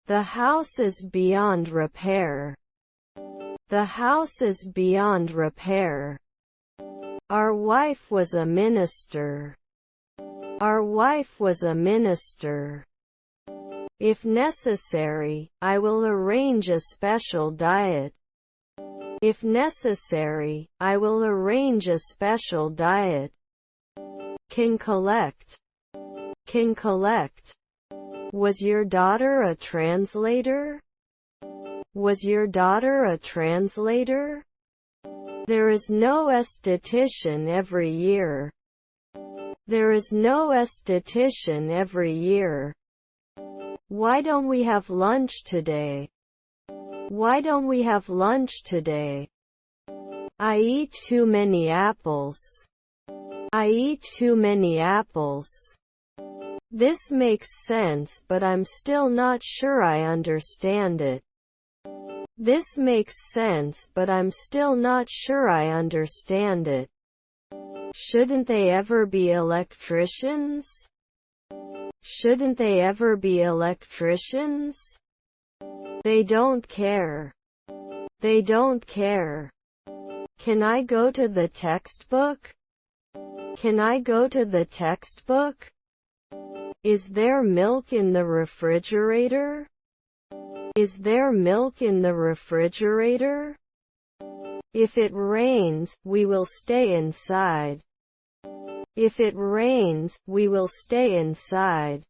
The house is beyond repair. The house is beyond repair. Our wife was a minister. Our wife was a minister. If necessary, I will arrange a special diet. If necessary, I will arrange a special diet. Can collect. Can collect. Was your daughter a translator? Was your daughter a translator? There is no esthetician every year. There is no esthetician every year. Why don't we have lunch today? Why don't we have lunch today? I eat too many apples. I eat too many apples. This makes sense, but I'm still not sure I understand it. This makes sense, but I'm still not sure I understand it. Shouldn't they ever be electricians? Shouldn't they ever be electricians? They don't care. They don't care. Can I go to the textbook? Can I go to the textbook? Is there milk in the refrigerator? Is there milk in the refrigerator? If it rains, we will stay inside. If it rains, we will stay inside.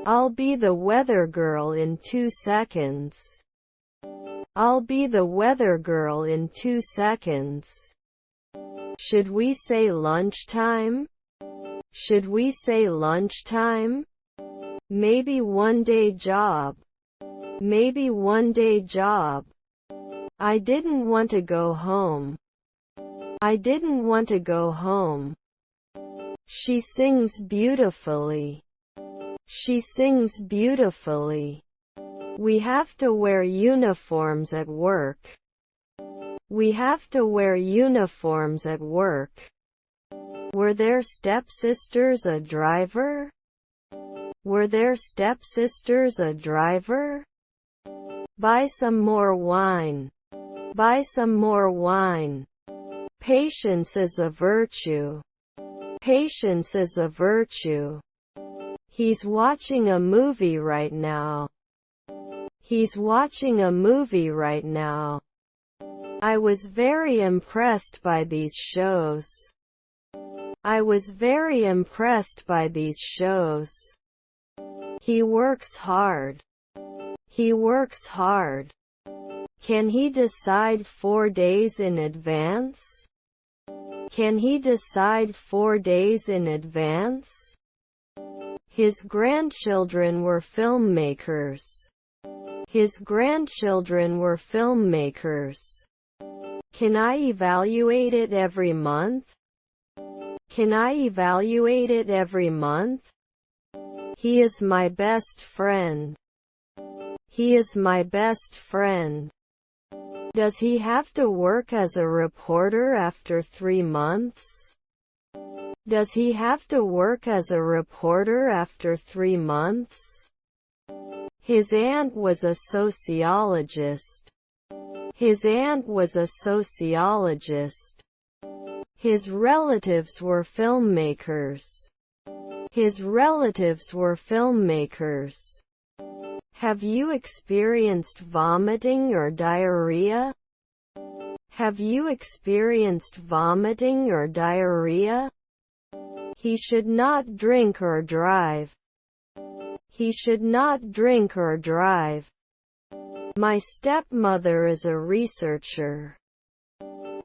I'll be the weather girl in 2 seconds. I'll be the weather girl in 2 seconds. Should we say lunchtime? Should we say lunchtime? Maybe one-day job. Maybe one-day job. I didn't want to go home. I didn't want to go home. She sings beautifully. She sings beautifully. We have to wear uniforms at work. We have to wear uniforms at work. Were their stepsisters a driver? Were their stepsisters a driver? Buy some more wine. Buy some more wine. Patience is a virtue. Patience is a virtue. He's watching a movie right now. He's watching a movie right now. I was very impressed by these shows. I was very impressed by these shows. He works hard. He works hard. Can he decide 4 days in advance? Can he decide 4 days in advance? His grandchildren were filmmakers. His grandchildren were filmmakers. Can I evaluate it every month? Can I evaluate it every month? He is my best friend. He is my best friend. Does he have to work as a reporter after 3 months? Does he have to work as a reporter after 3 months? His aunt was a sociologist. His aunt was a sociologist. His relatives were filmmakers. His relatives were filmmakers. Have you experienced vomiting or diarrhea? Have you experienced vomiting or diarrhea? He should not drink or drive. He should not drink or drive. My stepmother is a researcher.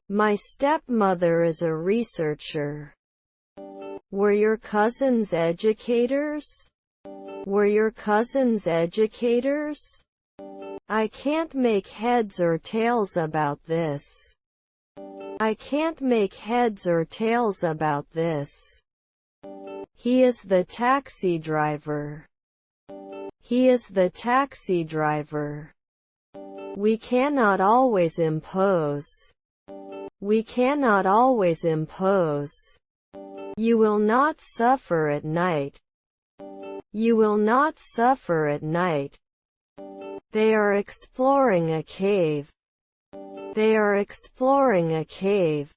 My stepmother is a researcher. Were your cousins educators? Were your cousins educators? I can't make heads or tails about this. I can't make heads or tails about this. He is the taxi driver. He is the taxi driver. We cannot always impose. We cannot always impose. You will not suffer at night. You will not suffer at night. They are exploring a cave. They are exploring a cave.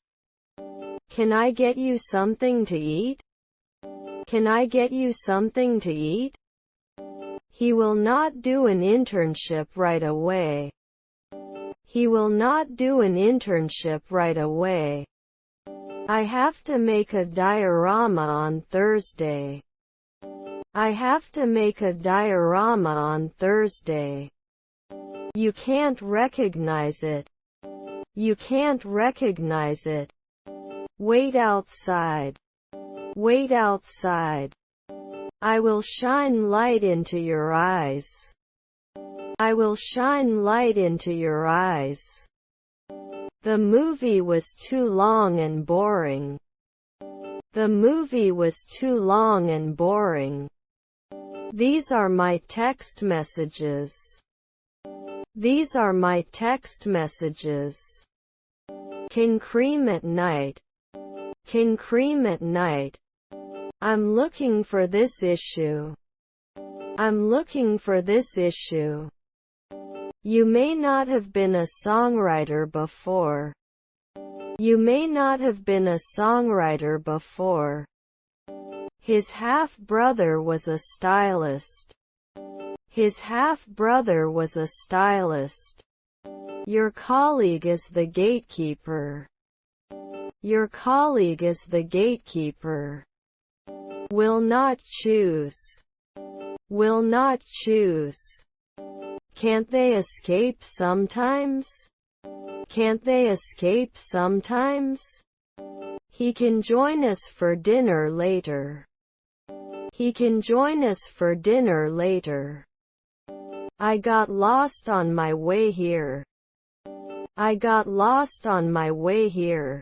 Can I get you something to eat? Can I get you something to eat? He will not do an internship right away. He will not do an internship right away. I have to make a diorama on Thursday. I have to make a diorama on Thursday. You can't recognize it. You can't recognize it. Wait outside. Wait outside. I will shine light into your eyes. I will shine light into your eyes. The movie was too long and boring. The movie was too long and boring. These are my text messages. These are my text messages. Can cream at night. Can cream at night. I'm looking for this issue. I'm looking for this issue. You may not have been a songwriter before. You may not have been a songwriter before. His half-brother was a stylist. His half-brother was a stylist. Your colleague is the gatekeeper. Your colleague is the gatekeeper. Will not choose. Will not choose. Can't they escape sometimes? Can't they escape sometimes? He can join us for dinner later. He can join us for dinner later. I got lost on my way here. I got lost on my way here.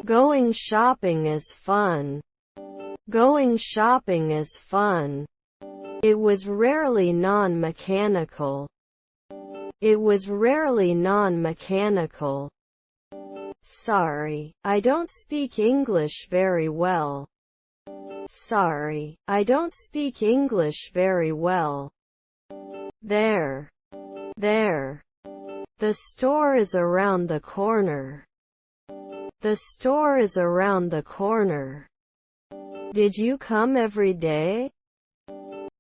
Going shopping is fun. Going shopping is fun. It was rarely non-mechanical. It was rarely non-mechanical. Sorry, I don't speak English very well. Sorry, I don't speak English very well. There. There. The store is around the corner. The store is around the corner. Did you come every day?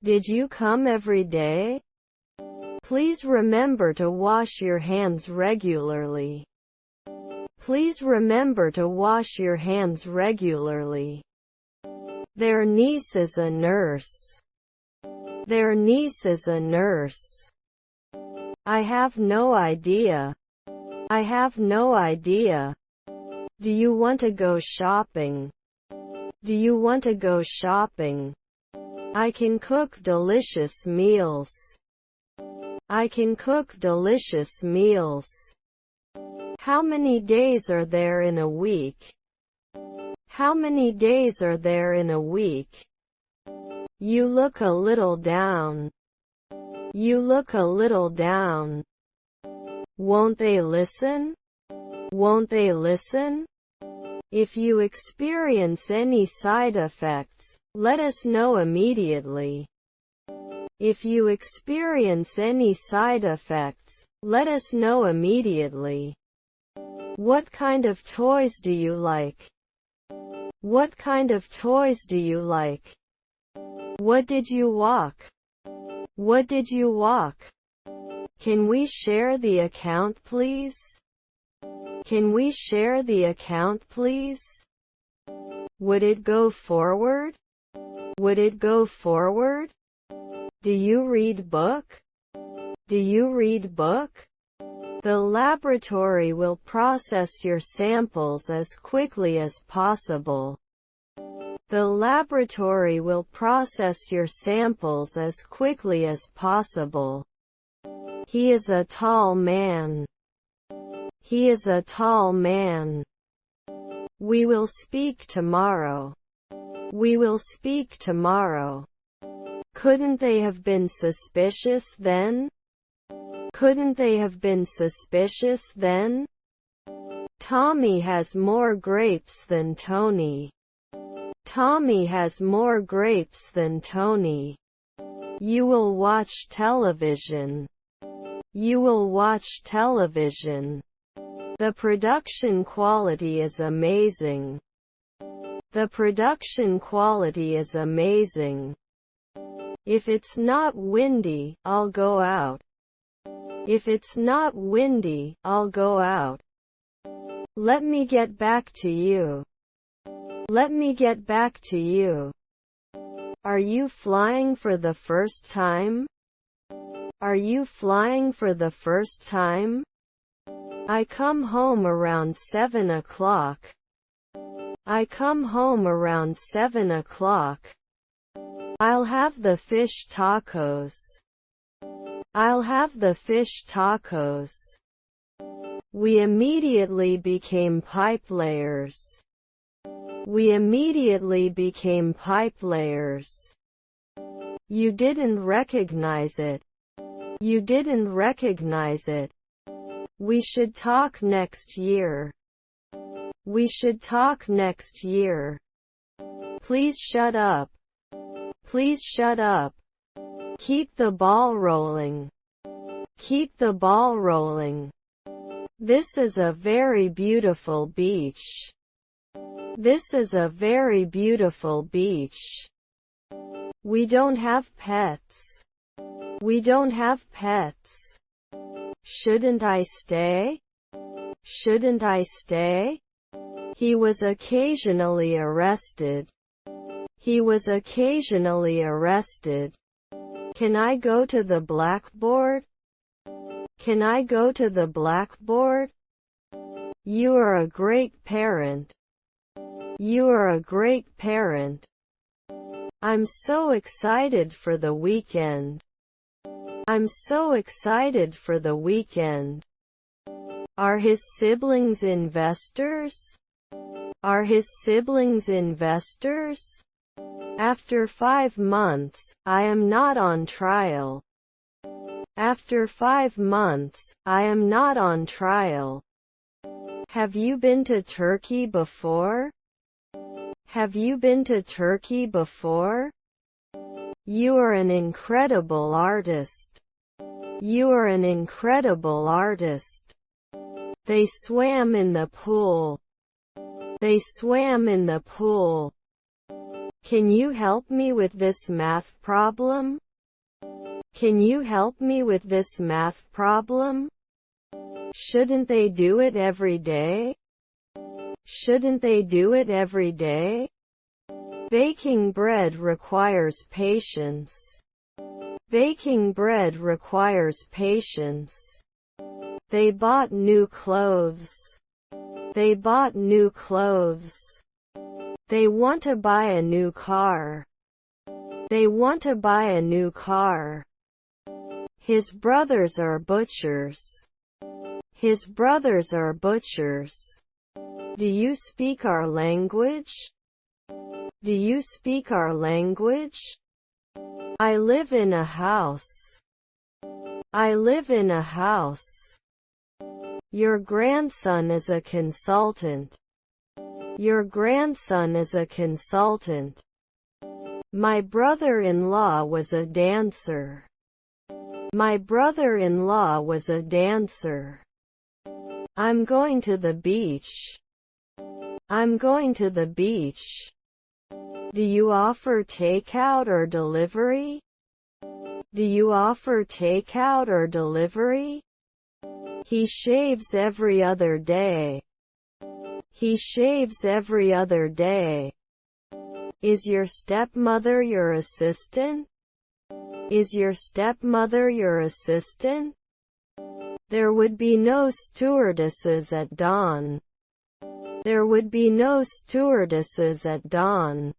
Did you come every day? Please remember to wash your hands regularly. Please remember to wash your hands regularly. Their niece is a nurse. Their niece is a nurse. I have no idea. I have no idea. Do you want to go shopping? Do you want to go shopping? I can cook delicious meals. I can cook delicious meals. How many days are there in a week? How many days are there in a week? You look a little down. You look a little down. Won't they listen? Won't they listen? If you experience any side effects, let us know immediately. If you experience any side effects, let us know immediately. What kind of toys do you like? What kind of toys do you like? What did you walk? What did you walk? Can we share the account, please? Can we share the account, please? Would it go forward? Would it go forward? Do you read book? Do you read book? The laboratory will process your samples as quickly as possible. The laboratory will process your samples as quickly as possible. He is a tall man. He is a tall man. We will speak tomorrow. We will speak tomorrow. Couldn't they have been suspicious then? Couldn't they have been suspicious then? Tommy has more grapes than Tony. Tommy has more grapes than Tony. You will watch television. You will watch television. The production quality is amazing. The production quality is amazing. If it's not windy, I'll go out. If it's not windy, I'll go out. Let me get back to you. Let me get back to you. Are you flying for the first time? Are you flying for the first time? I come home around 7 o'clock. I come home around 7 o'clock. I'll have the fish tacos. I'll have the fish tacos. We immediately became pipe layers. We immediately became pipe layers. You didn't recognize it. You didn't recognize it. We should talk next year. We should talk next year. Please shut up. Please shut up. Keep the ball rolling. Keep the ball rolling. This is a very beautiful beach. This is a very beautiful beach. We don't have pets. We don't have pets. Shouldn't I stay? Shouldn't I stay? He was occasionally arrested. He was occasionally arrested. Can I go to the blackboard? Can I go to the blackboard? You are a great parent. You are a great parent. I'm so excited for the weekend. I'm so excited for the weekend. Are his siblings investors? Are his siblings investors? After 5 months, I am not on trial. After 5 months, I am not on trial. Have you been to Turkey before? Have you been to Turkey before? You are an incredible artist. You are an incredible artist. They swam in the pool. They swam in the pool. Can you help me with this math problem? Can you help me with this math problem? Shouldn't they do it every day? Shouldn't they do it every day? Baking bread requires patience. Baking bread requires patience. They bought new clothes. They bought new clothes. They want to buy a new car. They want to buy a new car. His brothers are butchers. His brothers are butchers. Do you speak our language? Do you speak our language? I live in a house. I live in a house. Your grandson is a consultant. Your grandson is a consultant. My brother-in-law was a dancer. My brother-in-law was a dancer. I'm going to the beach. I'm going to the beach. Do you offer takeout or delivery? Do you offer takeout or delivery? He shaves every other day. He shaves every other day. Is your stepmother your assistant? Is your stepmother your assistant? There would be no stewardesses at dawn. There would be no stewardesses at dawn.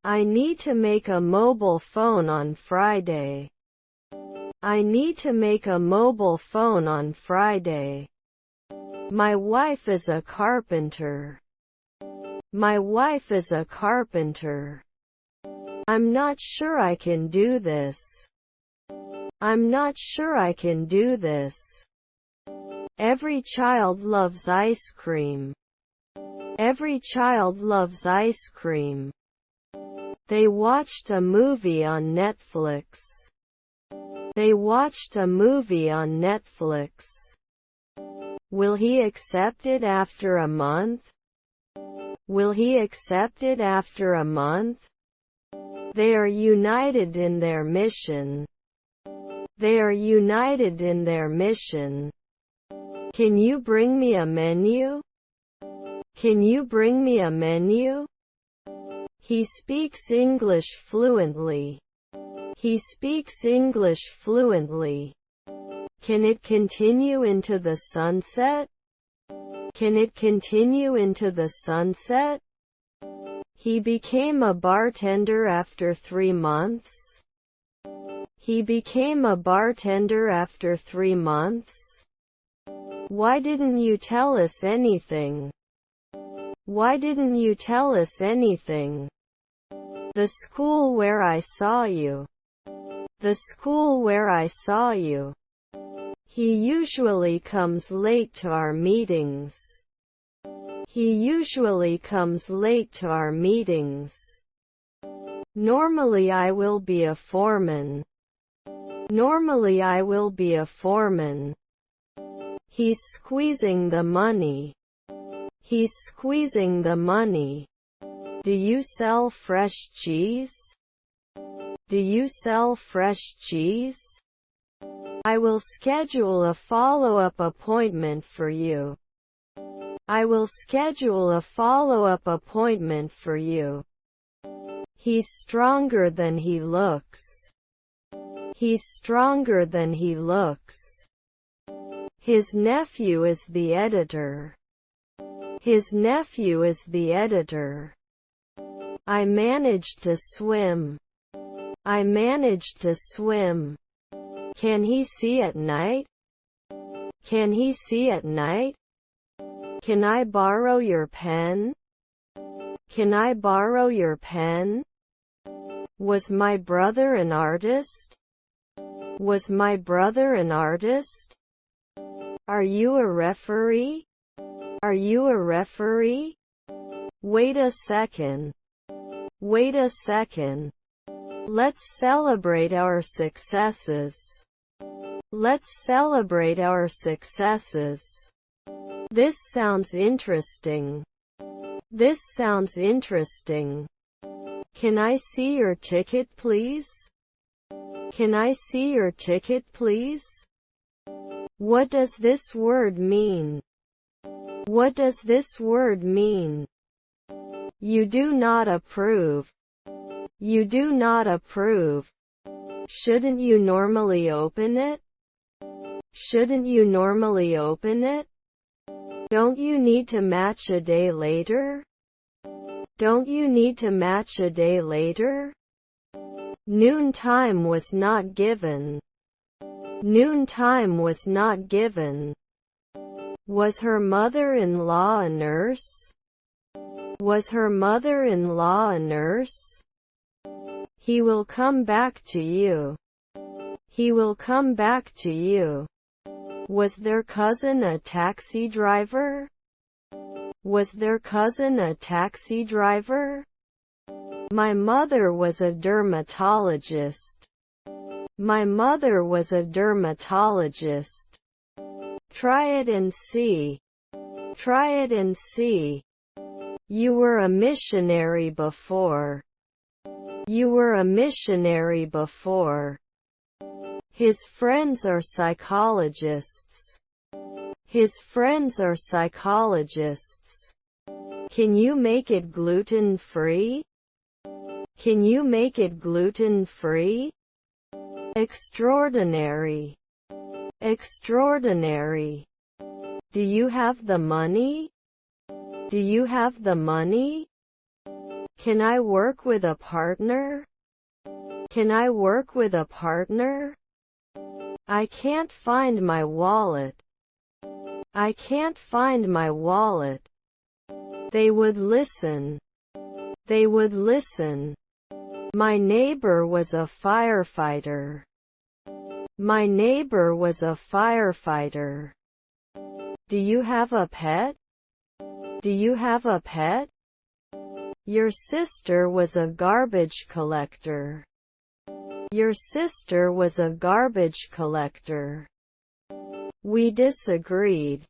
I need to make a mobile phone on Friday. I need to make a mobile phone on Friday. My wife is a carpenter. My wife is a carpenter. I'm not sure I can do this. I'm not sure I can do this. Every child loves ice cream. Every child loves ice cream. They watched a movie on Netflix. They watched a movie on Netflix. Will he accept it after a month? Will he accept it after a month? They are united in their mission. They are united in their mission. Can you bring me a menu? Can you bring me a menu? He speaks English fluently. He speaks English fluently. Can it continue into the sunset? Can it continue into the sunset? He became a bartender after 3 months. He became a bartender after 3 months. Why didn't you tell us anything? Why didn't you tell us anything? The school where I saw you. The school where I saw you. He usually comes late to our meetings. He usually comes late to our meetings. Normally I will be a foreman. Normally I will be a foreman. He's squeezing the money. He's squeezing the money. Do you sell fresh cheese? Do you sell fresh cheese? I will schedule a follow-up appointment for you. I will schedule a follow-up appointment for you. He's stronger than he looks. He's stronger than he looks. His nephew is the editor. His nephew is the editor. I managed to swim. I managed to swim. Can he see at night? Can he see at night? Can I borrow your pen? Can I borrow your pen? Was my brother an artist? Was my brother an artist? Are you a referee? Are you a referee? Wait a second. Wait a second. Let's celebrate our successes. Let's celebrate our successes. This sounds interesting. This sounds interesting. Can I see your ticket, please? Can I see your ticket, please? What does this word mean? What does this word mean? You do not approve. You do not approve. Shouldn't you normally open it? Shouldn't you normally open it? Don't you need to match a day later? Don't you need to match a day later? Noon time was not given. Noon time was not given. Was her mother-in-law a nurse? Was her mother-in-law a nurse? He will come back to you. He will come back to you. Was their cousin a taxi driver? Was their cousin a taxi driver? My mother was a dermatologist. My mother was a dermatologist. Try it and see. Try it and see. You were a missionary before. You were a missionary before. His friends are psychologists. His friends are psychologists. Can you make it gluten-free? Can you make it gluten-free? Extraordinary. Extraordinary. Do you have the money? Do you have the money? Can I work with a partner? Can I work with a partner? I can't find my wallet. I can't find my wallet. They would listen. They would listen. My neighbor was a firefighter. My neighbor was a firefighter. Do you have a pet? Do you have a pet? Your sister was a garbage collector. Your sister was a garbage collector. We disagreed.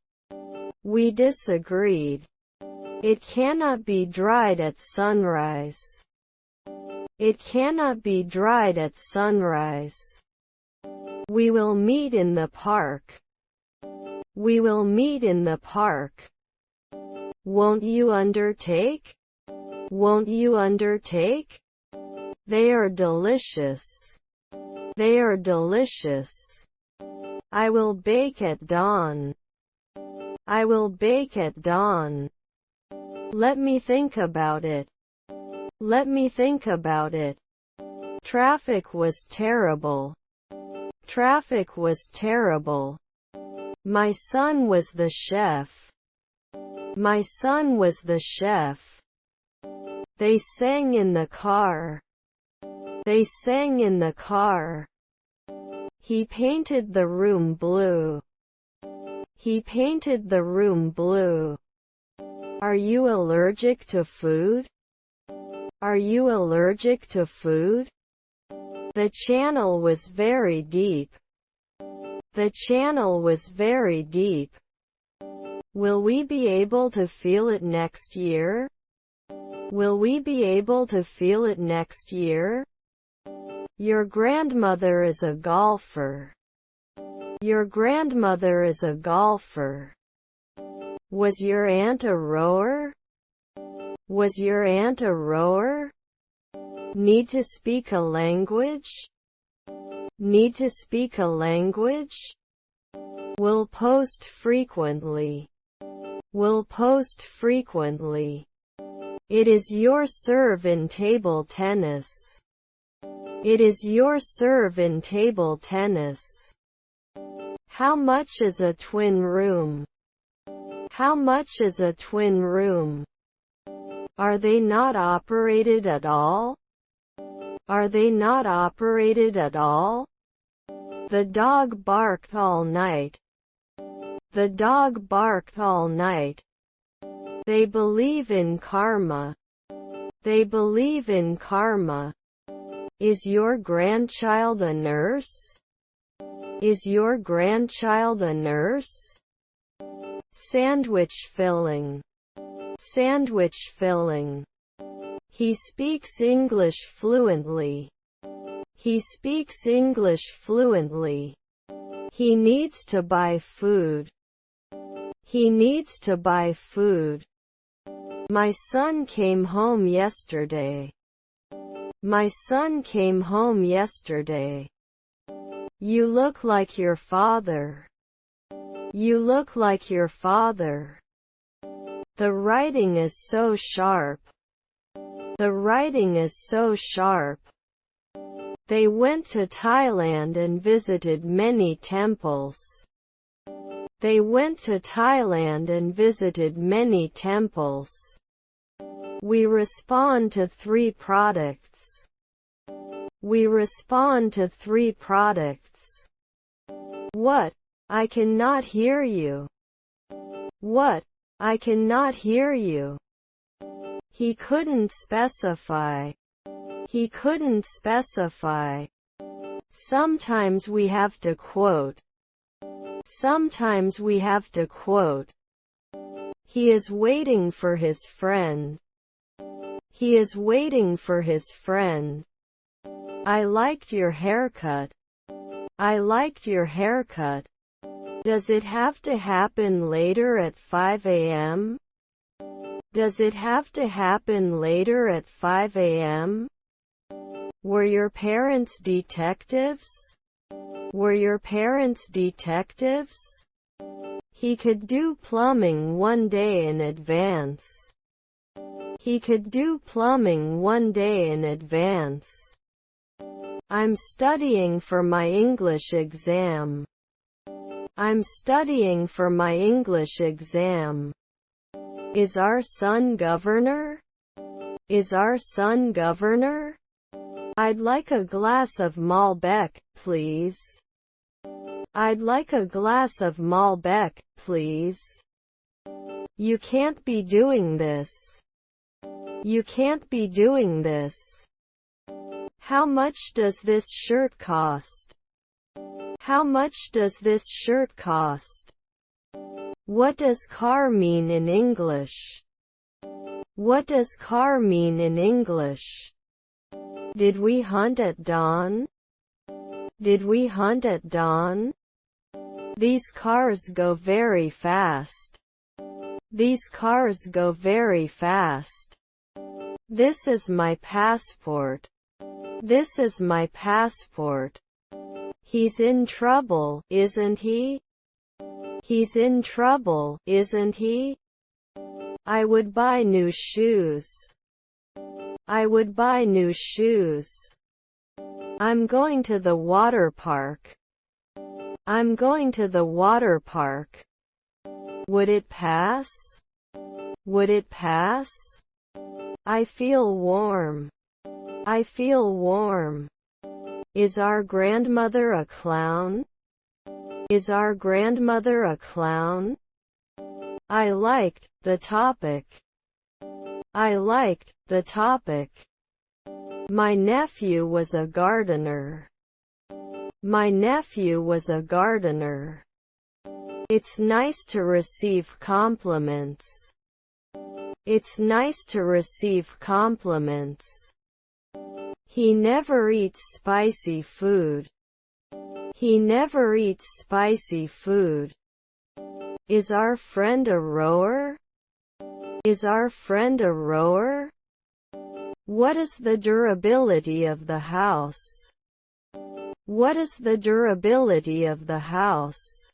We disagreed. It cannot be dried at sunrise. It cannot be dried at sunrise. We will meet in the park. We will meet in the park. Won't you undertake? Won't you undertake? They are delicious. They are delicious. I will bake at dawn. I will bake at dawn. Let me think about it. Let me think about it. Traffic was terrible. Traffic was terrible. My son was the chef. My son was the chef. They sang in the car. They sang in the car. He painted the room blue. He painted the room blue. Are you allergic to food? Are you allergic to food? The channel was very deep. The channel was very deep. Will we be able to feel it next year? Will we be able to feel it next year? Your grandmother is a golfer. Your grandmother is a golfer. Was your aunt a rower? Was your aunt a rower? Need to speak a language? Need to speak a language? Will post frequently. Will post frequently. It is your serve in table tennis. It is your serve in table tennis. How much is a twin room? How much is a twin room? Are they not operated at all? Are they not operated at all? The dog barked all night. The dog barked all night. They believe in karma. They believe in karma. Is your grandchild a nurse? Is your grandchild a nurse? Sandwich filling. Sandwich filling. He speaks English fluently. He speaks English fluently. He needs to buy food. He needs to buy food. My son came home yesterday. My son came home yesterday. You look like your father. You look like your father. The writing is so sharp. The writing is so sharp. They went to Thailand and visited many temples. They went to Thailand and visited many temples. We respond to 3 products. We respond to 3 products. What? I cannot hear you. What? I cannot hear you. He couldn't specify. He couldn't specify. Sometimes we have to quote. Sometimes we have to quote. He is waiting for his friend. He is waiting for his friend. I liked your haircut. I liked your haircut. Does it have to happen later at 5 a.m.? Does it have to happen later at 5 a.m.? Were your parents detectives? Were your parents detectives? He could do plumbing 1 day in advance. He could do plumbing 1 day in advance. I'm studying for my English exam. I'm studying for my English exam. Is our son governor? Is our son governor? I'd like a glass of Malbec, please. I'd like a glass of Malbec, please. You can't be doing this. You can't be doing this. How much does this shirt cost? How much does this shirt cost? What does car mean in English? What does car mean in English? Did we hunt at dawn? Did we hunt at dawn? These cars go very fast. These cars go very fast. This is my passport. This is my passport. He's in trouble, isn't he? He's in trouble, isn't he? I would buy new shoes. I would buy new shoes. I'm going to the water park. I'm going to the water park. Would it pass? Would it pass? I feel warm. I feel warm. Is our grandmother a clown? Is our grandmother a clown? I liked the topic. I liked the topic. My nephew was a gardener. My nephew was a gardener. It's nice to receive compliments. It's nice to receive compliments. He never eats spicy food. He never eats spicy food. Is our friend a rower? Is our friend a rower? What is the durability of the house? What is the durability of the house?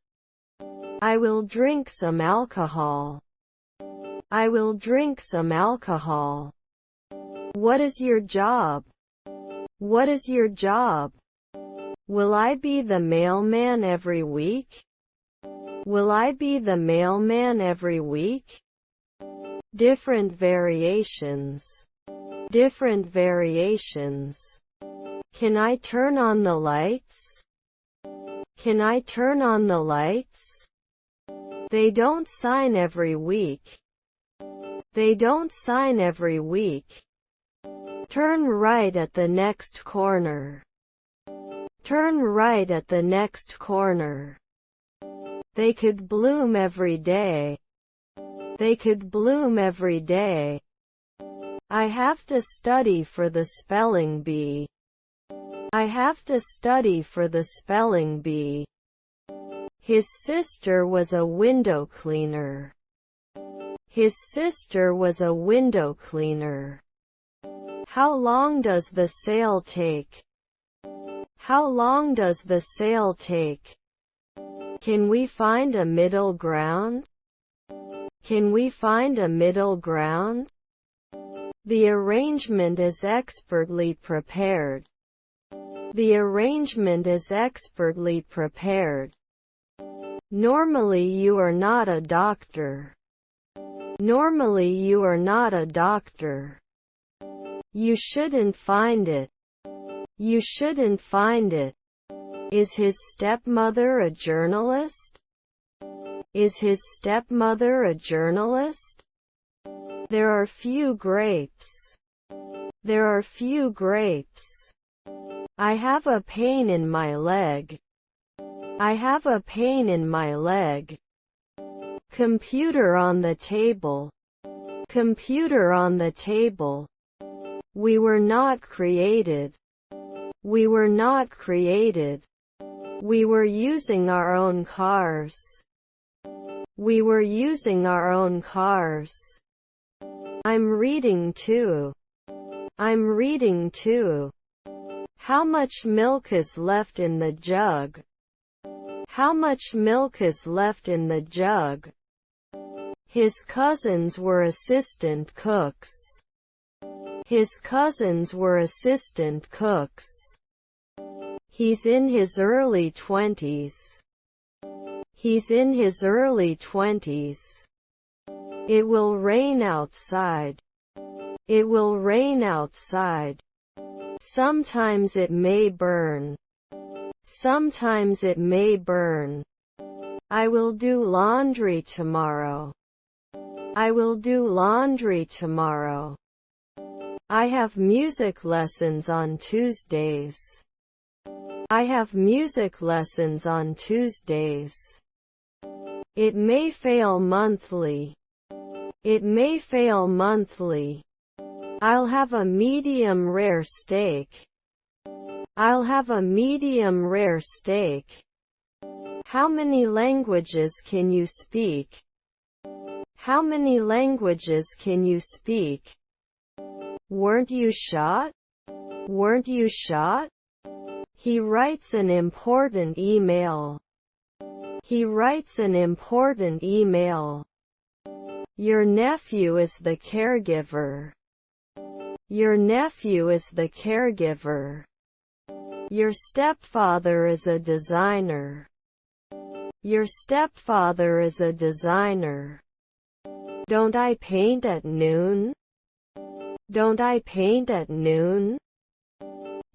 I will drink some alcohol. I will drink some alcohol. What is your job? What is your job? Will I be the mailman every week? Will I be the mailman every week? Different variations. Different variations. Can I turn on the lights? Can I turn on the lights? They don't sign every week. They don't sign every week. Turn right at the next corner. Turn right at the next corner. They could bloom every day. They could bloom every day. I have to study for the spelling bee. I have to study for the spelling bee. His sister was a window cleaner. His sister was a window cleaner. How long does the sale take? How long does the sale take? Can we find a middle ground? Can we find a middle ground? The arrangement is expertly prepared. The arrangement is expertly prepared. Normally you are not a doctor. Normally you are not a doctor. You shouldn't find it. You shouldn't find it. Is his stepmother a journalist? Is his stepmother a journalist? There are few grapes. There are few grapes. I have a pain in my leg. I have a pain in my leg. Computer on the table. Computer on the table. We were not created. We were not created. We were using our own cars. We were using our own cars. I'm reading too. I'm reading too. How much milk is left in the jug? How much milk is left in the jug? His cousins were assistant cooks. His cousins were assistant cooks. He's in his early 20s. He's in his early 20s. It will rain outside. It will rain outside. Sometimes it may burn. Sometimes it may burn. I will do laundry tomorrow. I will do laundry tomorrow. I have music lessons on Tuesdays. I have music lessons on Tuesdays. It may fail monthly. It may fail monthly. I'll have a medium rare steak. I'll have a medium rare steak. How many languages can you speak? How many languages can you speak? Weren't you shot? Weren't you shot? He writes an important email. He writes an important email. Your nephew is the caregiver. Your nephew is the caregiver. Your stepfather is a designer. Your stepfather is a designer. Don't I paint at noon? Don't I paint at noon?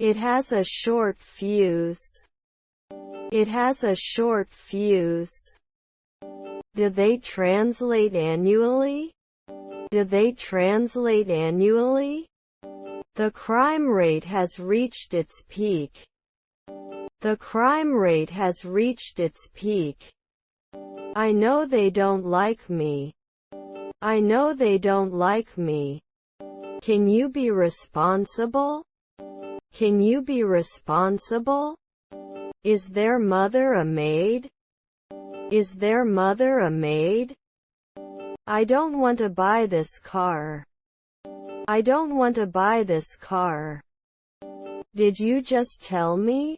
It has a short fuse. It has a short fuse. Do they translate annually? Do they translate annually? The crime rate has reached its peak. The crime rate has reached its peak. I know they don't like me. I know they don't like me. Can you be responsible? Can you be responsible? Is their mother a maid? Is their mother a maid? I don't want to buy this car. I don't want to buy this car. Did you just tell me?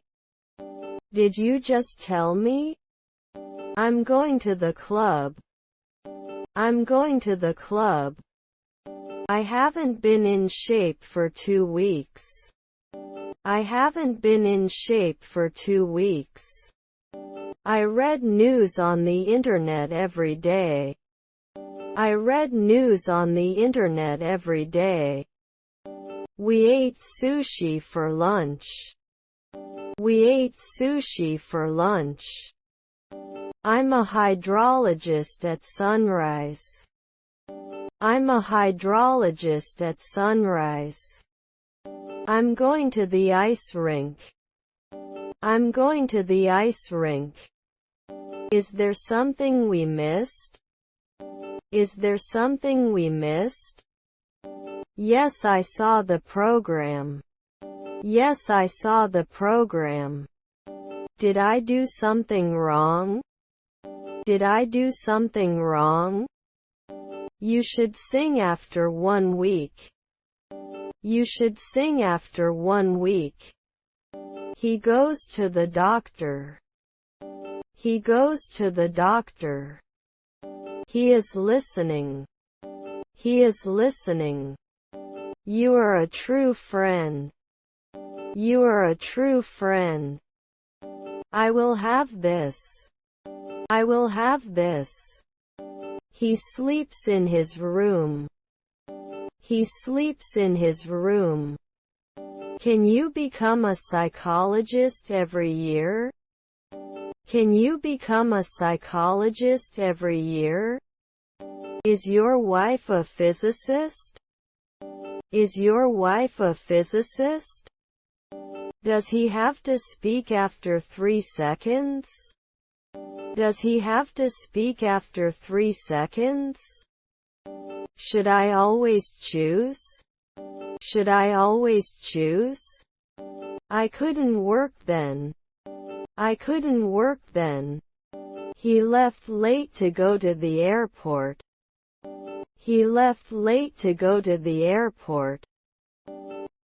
Did you just tell me? I'm going to the club. I'm going to the club. I haven't been in shape for 2 weeks. I haven't been in shape for 2 weeks. I read news on the internet every day. I read news on the internet every day. We ate sushi for lunch. We ate sushi for lunch. I'm a hydrologist at sunrise. I'm a hydrologist at sunrise. I'm going to the ice rink. I'm going to the ice rink. Is there something we missed? Is there something we missed? Yes, I saw the program. Yes, I saw the program. Did I do something wrong? Did I do something wrong? You should sing after 1 week. You should sing after 1 week. He goes to the doctor. He goes to the doctor. He is listening. He is listening. You are a true friend. You are a true friend. I will have this. I will have this. He sleeps in his room. He sleeps in his room. Can you become a psychologist every year? Can you become a psychologist every year? Is your wife a physicist? Is your wife a physicist? Does he have to speak after 3 seconds? Does he have to speak after 3 seconds? Should I always choose? Should I always choose? I couldn't work then. I couldn't work then. He left late to go to the airport. He left late to go to the airport.